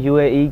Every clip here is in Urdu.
UAE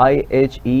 IHE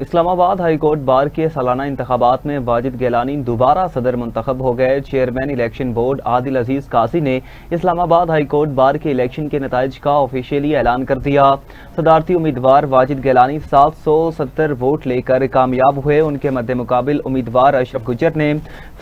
اسلام آباد ہائی کورٹ بار کے سالانہ انتخابات میں واجد گیلانی دوبارہ صدر منتخب ہو گئے۔ چیئرمین الیکشن بورڈ عادل عزیز قاضی نے اسلام آباد ہائی کورٹ بار کے الیکشن کے نتائج کا آفیشیلی اعلان کر دیا۔ صدارتی امیدوار واجد گیلانی 770 ووٹ لے کر کامیاب ہوئے۔ ان کے مد مقابل امیدوار اشرف گجر نے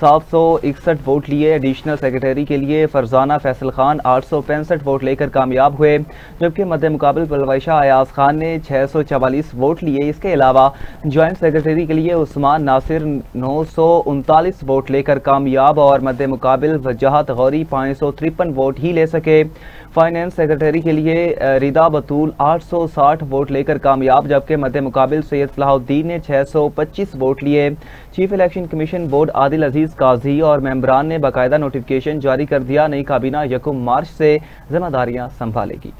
761 ووٹ لیے۔ ایڈیشنل سیکرٹری کے لیے فرزانہ فیصل خان 865 ووٹ لے کر کامیاب ہوئے، جبکہ مد مقابل پلویشہ ایاز خان نے 644 ووٹ لیے۔ اس کے علاوہ جوائنٹ سیکرٹری کے لیے عثمان ناصر 939 ووٹ لے کر کامیاب اور مد مقابل وجاہت غوری 553 ووٹ ہی لے سکے۔ فائنانس سیکرٹری کے لیے ردا بطول 860 ووٹ لے کر کامیاب، جبکہ مد مقابل سید صلاح الدین نے 625 ووٹ لیے۔ چیف الیکشن کمیشن بورڈ عادل عزیز قاضی اور ممبران نے باقاعدہ نوٹیفیکیشن جاری کر دیا۔ نئی کابینہ 1 مارچ سے ذمہ داریاں سنبھالے گی۔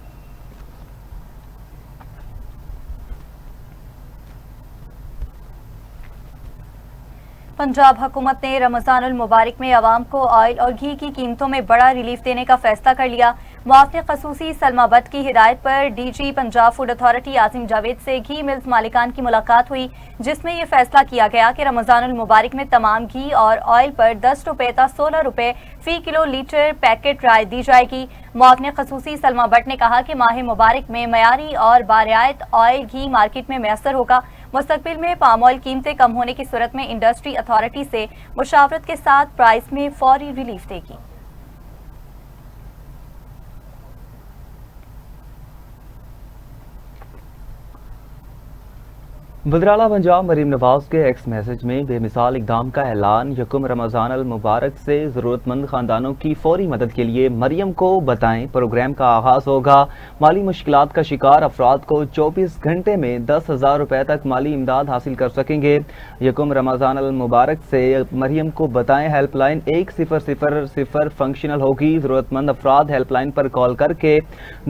پنجاب حکومت نے رمضان المبارک میں عوام کو آئل اور گھی کی قیمتوں میں بڑا ریلیف دینے کا فیصلہ کر لیا۔ معاون خصوصی سلمہ بٹ کی ہدایت پر D G Punjab food authority Asim Javed سے گھی ملز مالکان کی ملاقات ہوئی، جس میں یہ فیصلہ کیا گیا کہ رمضان المبارک میں تمام گھی اور آئل پر 10 روپے تا 16 روپے فی کلو لیٹر پیکٹ رعایت دی جائے گی۔ معاون خصوصی سلمہ بٹ نے کہا کہ ماہ مبارک میں معیاری اور برعایت آئل گھی مارکیٹ میں میسر ہوگا۔ مستقبل میں پام آئل قیمتیں کم ہونے کی صورت میں انڈسٹری اتھارٹی سے مشاورت کے ساتھ پرائس میں فوری ریلیف دے گی۔ وزراعلی پنجاب مریم نواز کے ایکس میسج میں بے مثال اقدام کا اعلان۔ 1 رمضان المبارک سے ضرورت مند خاندانوں کی فوری مدد کے لیے مریم کو بتائیں پروگرام کا آغاز ہوگا۔ مالی مشکلات کا شکار افراد کو 24 گھنٹے میں 10,000 روپے تک مالی امداد حاصل کر سکیں گے۔ 1 رمضان المبارک سے مریم کو بتائیں ہیلپ لائن 1000 فنکشنل ہوگی۔ ضرورت مند افراد ہیلپ لائن پر کال کر کے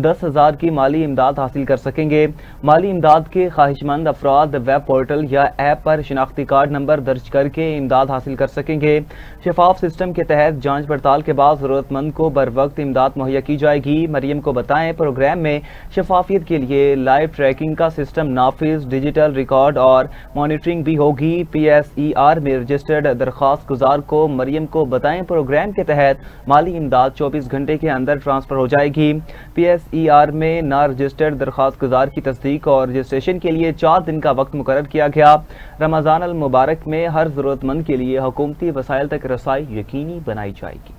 10,000 کی مالی امداد حاصل کر سکیں گے۔ مالی امداد کے خواہش مند افراد ویب پورٹل یا ایپ پر شناختی کارڈ نمبر درج کر کے امداد حاصل کر سکیں گے۔ شفاف سسٹم کے تحت جانچ پڑتال کے بعد ضرورت مند کو بر وقت امداد مہیا کی جائے گی۔ مریم کو بتائیں پروگرام میں شفافیت کے لیے لائیو ٹریکنگ کا سسٹم نافذ، ڈیجیٹل ریکارڈ اور مانیٹرنگ بھی ہوگی۔ PSER میں رجسٹرڈ درخواست گزار کو مریم کو بتائیں پروگرام کے تحت مالی امداد 24 گھنٹے کے اندر ٹرانسفر ہو جائے گی۔ PSER میں نا رجسٹرڈ درخواست گزار کی تصدیق اور رجسٹریشن کے لیے 4 دن کا وقت مقرر کیا گیا۔ رمضان المبارک میں ہر ضرورت مند کے لیے حکومتی وسائل تک رسائی یقینی بنائی جائے گی۔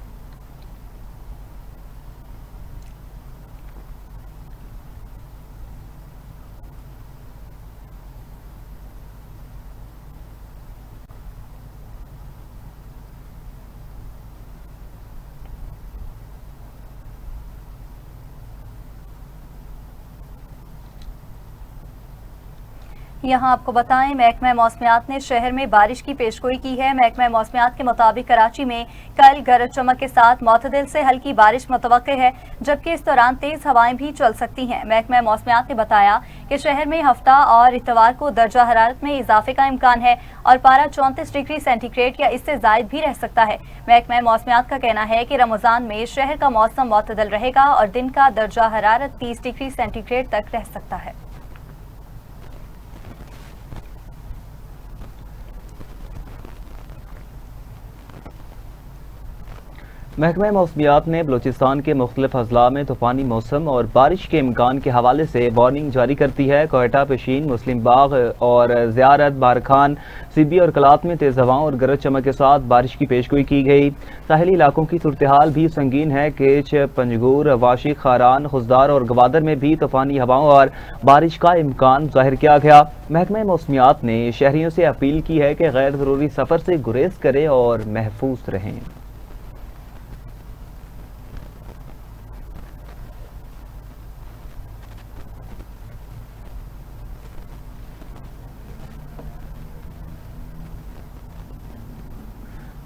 یہاں آپ کو بتائیں محکمہ موسمیات نے شہر میں بارش کی پیشگوئی کی ہے۔ محکمہ موسمیات کے مطابق کراچی میں کل گرج چمک کے ساتھ معتدل سے ہلکی بارش متوقع ہے، جبکہ اس دوران تیز ہوائیں بھی چل سکتی ہیں۔ محکمہ موسمیات نے بتایا کہ شہر میں ہفتہ اور اتوار کو درجہ حرارت میں اضافے کا امکان ہے اور پارہ 34 ڈگری سینٹی گریڈ یا اس سے زائد بھی رہ سکتا ہے۔ محکمہ موسمیات کا کہنا ہے کہ رمضان میں شہر کا موسم معتدل رہے گا اور دن کا درجہ حرارت 30 ڈگری سینٹی گریڈ تک رہ سکتا ہے۔ محکمہ موسمیات نے بلوچستان کے مختلف اضلاع میں طوفانی موسم اور بارش کے امکان کے حوالے سے وارننگ جاری کرتی ہے۔ کوئٹہ، پشین، مسلم باغ اور زیارت، بارکھان، سیبی اور کلات میں تیز ہواؤں اور گرج چمک کے ساتھ بارش کی پیشگوئی کی گئی۔ ساحلی علاقوں کی صورتحال بھی سنگین ہے۔ کیچ، پنجگور، واشق، خاران، خزدار اور گوادر میں بھی طوفانی ہواؤں اور بارش کا امکان ظاہر کیا گیا۔ محکمہ موسمیات نے شہریوں سے اپیل کی ہے کہ غیر ضروری سفر سے گریز کریں اور محفوظ رہیں۔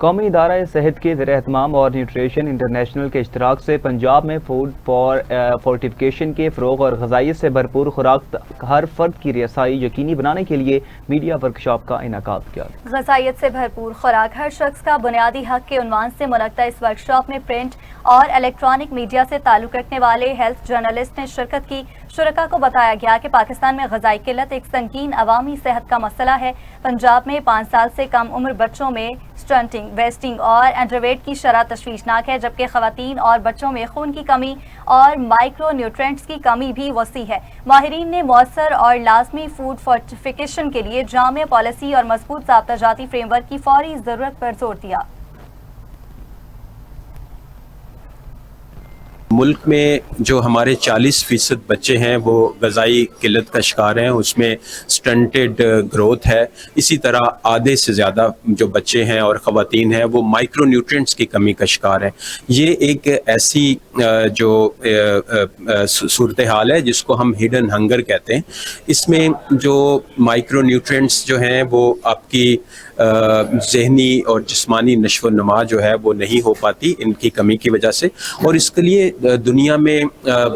قومی ادارہ صحت کے زیر اہتمام اور نیوٹریشن انٹرنیشنل کے اشتراک سے پنجاب میں فوڈ فورٹیفکیشن کے فروغ اور غذائیت سے بھرپور خوراک ہر فرد کی رسائی یقینی بنانے کے لیے میڈیا ورکشاپ کا انعقاد کیا۔ غذائیت سے بھرپور خوراک ہر شخص کا بنیادی حق کے عنوان سے منعقدہ اس ورکشاپ میں پرنٹ اور الیکٹرانک میڈیا سے تعلق رکھنے والے ہیلتھ جرنلسٹ نے شرکت کی۔ شرکا کو بتایا گیا کہ پاکستان میں غذائی قلت ایک سنگین عوامی صحت کا مسئلہ ہے۔ پنجاب میں 5 سال سے کم عمر بچوں میں سٹنٹنگ، ویسٹنگ اور انڈرویٹ کی شرح تشویشناک ہے، جبکہ خواتین اور بچوں میں خون کی کمی اور مائکرو نیوٹرینٹس کی کمی بھی وسیع ہے۔ ماہرین نے مؤثر اور لازمی فوڈ فورٹیفیکیشن کے لیے جامع پالیسی اور مضبوط ضابطہ جاتی فریم ورک کی فوری ضرورت پر زور دیا۔ ملک میں جو ہمارے 40% بچے ہیں وہ غذائی قلت کا شکار ہیں، اس میں سٹنٹڈ گروتھ ہے۔ اسی طرح آدھے سے زیادہ جو بچے ہیں اور خواتین ہیں وہ مائکرو نیوٹرینٹس کی کمی کا شکار ہیں۔ یہ ایک ایسی جو صورتحال ہے جس کو ہم ہڈن ہنگر کہتے ہیں۔ اس میں جو مائکرو نیوٹرینٹس جو ہیں وہ آپ کی ذہنی اور جسمانی نشو و نما جو ہے وہ نہیں ہو پاتی ان کی کمی کی وجہ سے، اور اس کے لیے دنیا میں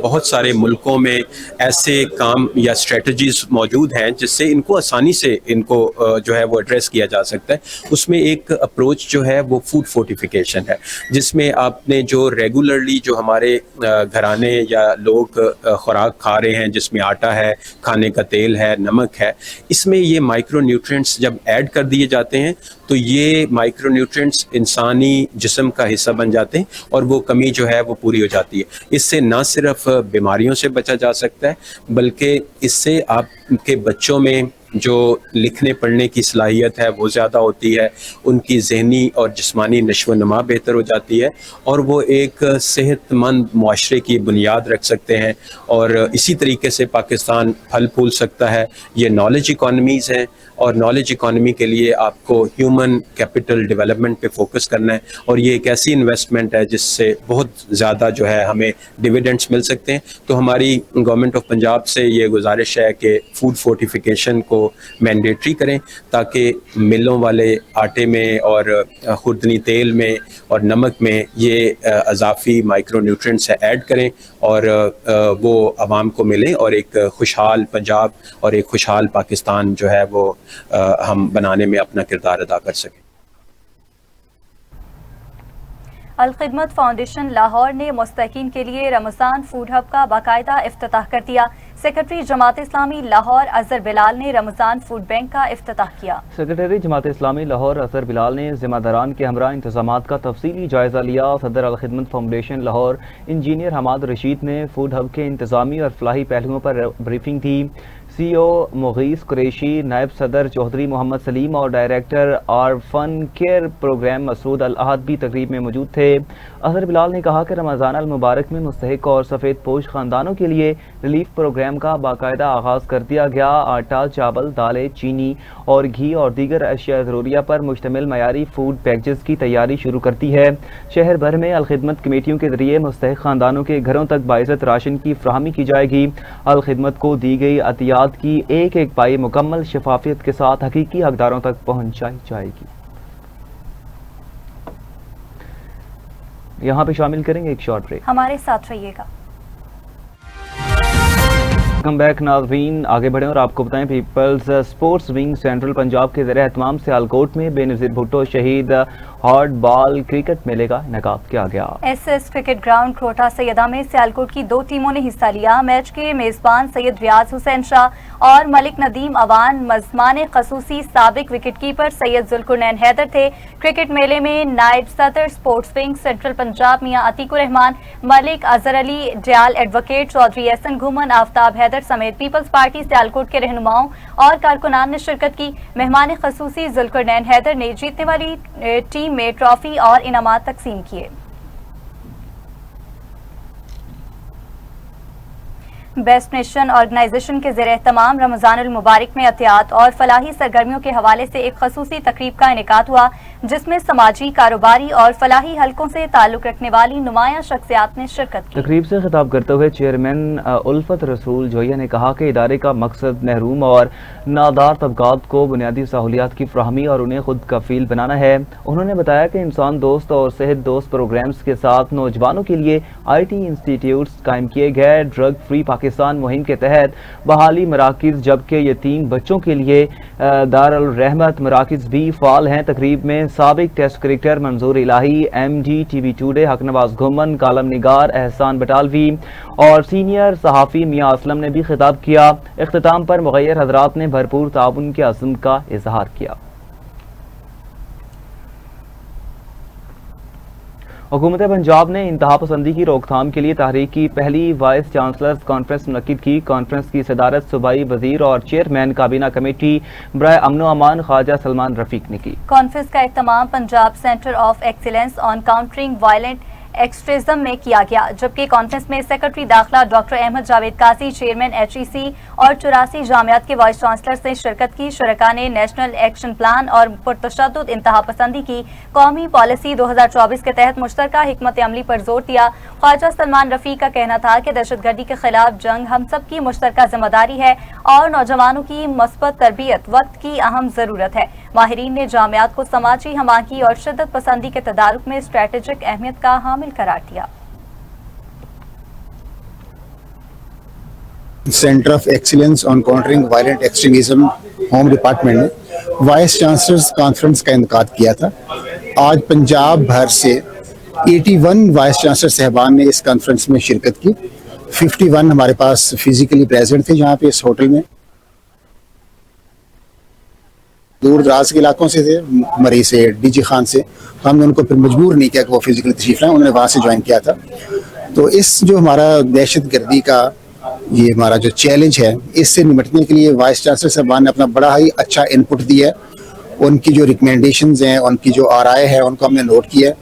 بہت سارے ملکوں میں ایسے کام یا اسٹریٹجیز موجود ہیں جس سے ان کو آسانی سے ان کو جو ہے وہ ایڈریس کیا جا سکتا ہے۔ اس میں ایک اپروچ جو ہے وہ فوڈ فورٹیفیکیشن ہے، جس میں آپ نے جو ریگولرلی جو ہمارے گھرانے یا لوگ خوراک کھا رہے ہیں جس میں آٹا ہے، کھانے کا تیل ہے، نمک ہے، اس میں یہ مائکرو نیوٹرینٹس جب ایڈ کر دیے جاتے ہیں تو یہ مائکرو نیوٹرینٹس انسانی جسم کا حصہ بن جاتے ہیں اور وہ کمی جو ہے وہ پوری ہو جاتی ہے۔ اس سے نہ صرف بیماریوں سے بچا جا سکتا ہے بلکہ اس سے آپ کے بچوں میں جو لکھنے پڑھنے کی صلاحیت ہے وہ زیادہ ہوتی ہے، ان کی ذہنی اور جسمانی نشو و نما بہتر ہو جاتی ہے اور وہ ایک صحت مند معاشرے کی بنیاد رکھ سکتے ہیں، اور اسی طریقے سے پاکستان پھل پھول سکتا ہے۔ یہ نالج اکانومیز ہیں اور نالج اکانومی کے لیے آپ کو ہیومن کیپٹل ڈیولپمنٹ پہ فوکس کرنا ہے، اور یہ ایک ایسی انویسٹمنٹ ہے جس سے بہت زیادہ جو ہے ہمیں ڈیویڈنڈس مل سکتے ہیں۔ تو ہماری گورنمنٹ آف پنجاب سے یہ گزارش ہے کہ فوڈ فورٹیفیکیشن کو مینڈیٹری کریں تاکہ ملوں والے آٹے میں اور خوردنی تیل میں اور نمک میں یہ اضافی مائکرو نیوٹرینٹس ایڈ کریں اور وہ عوام کو ملیں، اور ایک خوشحال پنجاب اور ایک خوشحال پاکستان جو ہے وہ ہم بنانے میں اپنا کردار ادا کر سکیں۔ الخدمت فاؤنڈیشن لاہور نے مستحقین کے لیے رمضان فوڈ ہب کا باقاعدہ افتتاح کر دیا۔ سیکرٹری جماعت اسلامی لاہور اظہر بلال نے رمضان فوڈ بینک کا افتتاح کیا۔ سیکرٹری جماعت اسلامی لاہور اظہر بلال نے ذمہ داران کے ہمراہ انتظامات کا تفصیلی جائزہ لیا۔ صدر الخدمت فاؤنڈیشن لاہور انجینئر حماد رشید نے فوڈ ہب کے انتظامی اور فلاحی پہلوؤں پر بریفنگ دی۔ سی او مغیث قریشی، نائب صدر چودھری محمد سلیم اور ڈائریکٹر آرفن کیئر پروگرام مسعود الاحد بھی تقریب میں موجود تھے۔ اظہر بلال نے کہا کہ رمضان المبارک میں مستحق اور سفید پوش خاندانوں کے لیے ریلیف پروگرام کا باقاعدہ آغاز کر دیا گیا۔ آٹا، چاول، دالیں، چینی اور گھی اور دیگر اشیاء ضروریہ پر مشتمل معیاری فوڈ پیکجز کی تیاری شروع کرتی ہے۔ شہر بھر میں الخدمت کمیٹیوں کے ذریعے مستحق خاندانوں کے گھروں تک باعزت راشن کی فراہمی کی جائے گی۔ الخدمت کو دی گئی عطیات کی ایک ایک پائی مکمل شفافیت کے ساتھ حقیقی حقداروں تک پہنچائی جائے گی۔ یہاں پہ شامل کریں گے ایک شارٹ بریک، ہمارے ساتھ رہیے گا۔ ویلکم بیک ناظرین، آگے بڑھیں اور آپ کو بتائیں peoples sports wing central Punjab کے زیر اہتمام سیالکوٹ میں بے نظیر بھٹو شہید ہارڈ بال کرکٹ میلے کا انعقاد کیا گیا۔ ایس ایس کرکٹ گراؤنڈ کھوٹا سیدہ میں سیالکوٹ کی 2 ٹیموں نے حصہ لیا۔ میچ کے میزبان سید ریاض حسین شاہ اور ملک ندیم اوان، مزمان خصوصی سابق وکٹ کیپر سید ذوالقرنین حیدر تھے۔ کرکٹ میلے میں نائب صدر سپورٹس ونگ سینٹرل پنجاب میاں عتیق الرحمان، ملک اظہر علی ڈیال، ایڈوکیٹ چودھری احسن گھومن، آفتاب حیدر سمیت پیپلز پارٹی سیالکوٹ کے رہنماؤں اور کارکنان نے شرکت کی۔ مہمان خصوصی ذوالقرنین حیدر نے جیتنے والی ٹیم میں ٹرافی اور انعامات تقسیم کیے۔ بیسٹ نیشن آرگنائزیشن کے زیر اہتمام رمضان المبارک میں احتیاط اور فلاحی سرگرمیوں کے حوالے سے ایک خصوصی تقریب کا انعقاد ہوا، جس میں سماجی، کاروباری اور فلاحی حلقوں سے تعلق رکھنے والی نمایاں شخصیات نے شرکت کی۔ تقریب سے خطاب کرتے ہوئے چیئرمین الفت رسول جوہیہ نے کہا کہ ادارے کا مقصد محروم اور نادار طبقات کو بنیادی سہولیات کی فراہمی اور انہیں خود کفیل بنانا ہے۔ انہوں نے بتایا کہ انسان دوست اور صحت دوست پروگرامز کے ساتھ نوجوانوں کے لیے IT انسٹی ٹیوٹس قائم کیے گئے۔ ڈرگ فری پاکستان پاکستان مہم کے تحت بحالی مراکز جبکہ یتیم بچوں کے لیے دارالرحمت مراکز بھی فعال ہیں۔ تقریب میں سابق test cricketer Manzoor Elahi, M D T V today Haq Nawaz گھومن، column نگار احسان بٹالوی اور سینئر صحافی میاں اسلم نے بھی خطاب کیا۔ اختتام پر مغیر حضرات نے بھرپور تعاون کے عزم کا اظہار کیا۔ حکومت پنجاب نے انتہا پسندی کی روک تھام کے لیے تحریک کی پہلی وائس چانسلرز کانفرنس منعقد کی۔ کانفرنس کی صدارت صوبائی وزیر اور چیئرمین کابینہ کمیٹی برائے امن و امان خواجہ سلمان رفیق نے کی۔ کانفرنس کا اہتمام Punjab centre of excellence on countering violent extremism میں کیا گیا، جبکہ کانفرنس میں سیکرٹری داخلہ ڈاکٹر احمد جاوید قاضی، چیئرمین ایچ ای سی اور 84 جامعات کے وائس چانسلرز نے شرکت کی۔ شرکاء نے نیشنل ایکشن پلان اور پرتشدد انتہا پسندی کی قومی پالیسی 2024 کے تحت مشترکہ حکمت عملی پر زور دیا۔ خواجہ سلمان رفیق کا کہنا تھا کہ دہشت گردی کے خلاف جنگ ہم سب کی مشترکہ ذمہ داری ہے اور نوجوانوں کی مثبت تربیت وقت کی اہم ضرورت ہے۔ ماہرین نے جامعات کو سماجی ہم آہنگی اور شدت پسندی کے تدارک میں اسٹریٹجک اہمیت کا حامل قرار دیا۔ Centre of excellence on countering violent extremism home department نے وائس چانسلرز کانفرنس کا انعقاد کیا تھا۔ آج پنجاب بھر سے 81 وائس چانسلر صاحبان نے اس کانفرنس میں شرکت کی۔ 51 ہمارے پاس فزیکلی پریزنٹ تھے یہاں پہ اس ہوٹل میں، دور دراز کے علاقوں سے تھے، مری سے، ڈی جی خان سے۔ ہم نے ان کو پھر مجبور نہیں کیا کہ وہ فزیکلی تشریف لائیں، انہوں نے وہاں سے جوائن کیا تھا۔ تو اس جو ہمارا دہشت گردی کا یہ ہمارا جو چیلنج ہے، اس سے نمٹنے کے لیے وائس چانسلر صاحبان نے اپنا بڑا ہی اچھا انپٹ دیا ہے۔ ان کی جو ریکمنڈیشنز ہیں، ان کی جو آرائے ہیں، ان کو ہم نے نوٹ کیا ہے۔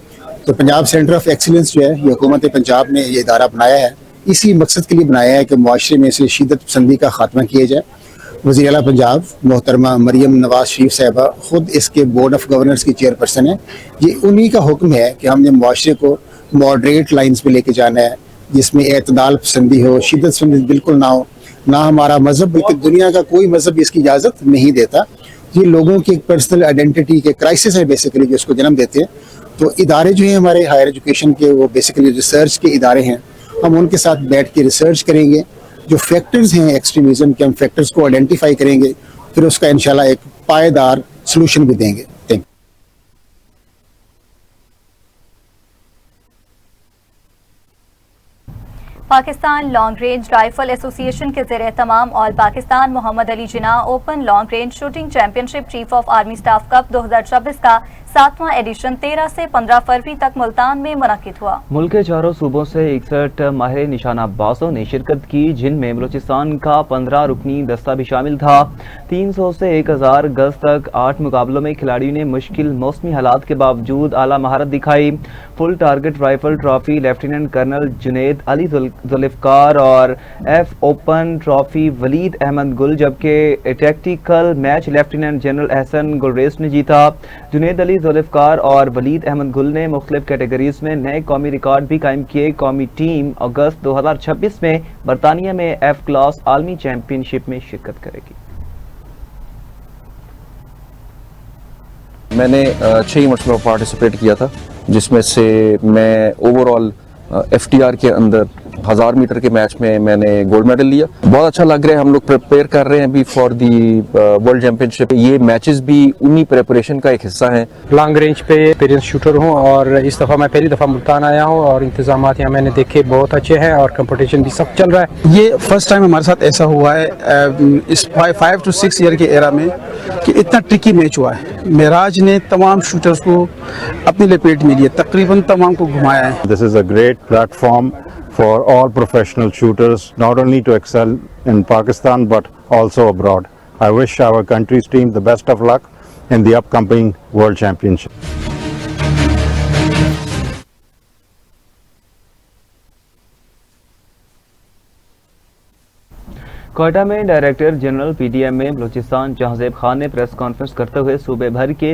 تو پنجاب سینٹر آف ایکسیلنس جو ہے، یہ حکومت پنجاب نے یہ ادارہ بنایا ہے، اسی مقصد کے لیے بنایا ہے کہ معاشرے میں سے شدت پسندی کا خاتمہ کیا جائے۔ وزیر اعلیٰ پنجاب محترمہ مریم نواز شریف صاحبہ خود اس کے بورڈ آف گورنرز کی چیئرپرسن ہیں۔ یہ انہی کا حکم ہے کہ ہم نے معاشرے کو ماڈریٹ لائنز پہ لے کے جانا ہے، جس میں اعتدال پسندی ہو، شدت پسندی بالکل نہ ہو۔ نہ ہمارا مذہب بلکہ دنیا کا کوئی مذہب اس کی اجازت نہیں دیتا۔ یہ لوگوں کی ایک پرسنل آئیڈینٹی کے کرائسس ہے بیسیکلی، جو اس کو جنم دیتے ہیں۔ تو ادارے جو ہیں ہمارے ہائر ایجوکیشن کے، وہ بیسیکلی ریسرچ کے ادارے ہیں۔ ہم ان کے ساتھ بیٹھ کے ریسرچ کریں گے، جو فیکٹرز ہیں ایکسٹریمزم کے، ہم فیکٹرز کو آئیڈینٹیفائی کریں گے، پھر اس کا انشاءاللہ ایک پائیدار سلوشن بھی دیں گے۔ پاکستان لانگ رینج رائفل ایسوسی ایشن کے زیر اہتمام all Pakistan Muhammad Ali Jinnah open long range shooting championship chief of army staff cup 2024 کا 7واں ایڈیشن 13 سے 15 فروری تک ملتان میں منعقد ہوا۔ ملک کے چاروں صوبوں سے 61 ماہر نشانہ بازوں نے شرکت کی، جن میں بلوچستان کا 15 رکنی دستہ بھی شامل تھا۔ 300 سے 1000 گز تک 8 مقابلوں میں کھلاڑیوں نے مشکل موسمی حالات کے باوجود اعلیٰ مہارت دکھائی۔ Full target rifle trophy lieutenant colonel Junaid Ali Zulfiqar اور F open trophy Waleed Ahmed Gul, جبکہ tactical match lieutenant general Ahsan Gulrez نے جیتا۔ جنید علی ذوالفقار اور ولید احمد گل نے مختلف کیٹیگریز میں نئے قومی ریکارڈ بھی قائم کیے۔ قومی ٹیم اگست 2026 میں برطانیہ میں ایف کلاس عالمی چیمپئن شپ میں شرکت کرے گی۔ میں نے 6 ایونٹس میں پارٹیسپیٹ کیا تھا، جس میں سے میں overall F T R کے اندر 1000 میٹر کے میچ میں نے گولڈ میڈل لیا۔ بہت اچھا لگ رہا ہے، ہم لوگ پریپیئر کر رہے ہیں ابھی فار دی ورلڈ چیمپئن شپ۔ یہ میچز بھی انہی پریپریشن کا ایک حصہ ہیں۔ لانگ رینج پہ ایکسپیرینس شوٹر ہوں اور اس دفعہ میں پہلی دفعہ ملتان آیا ہوں اور انتظامات یہاں میں نے دیکھے بہت اچھے ہیں اور کمپٹیشن بھی سب چل رہا ہے۔ یہ فرسٹ ٹائم ہمارے ساتھ ایسا ہوا ہے اس 5 to 6 ایئر کے ایرا میں کہ اتنا ٹرکی میچ ہوا ہے۔ معراج نے تمام شوٹرز کو اپنی لپیٹ میں لیا، تقریباً تمام کو گھمایا ہے۔ This is a great platform for all professional shooters, not only to excel in Pakistan but also abroad. I wish our country's team the best of luck in the upcoming World Championship. Quetta میں director general P D M میں بلوچستان جہانزیب خان نے پریس کانفرنس کرتے ہوئے صوبے بھر کے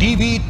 TV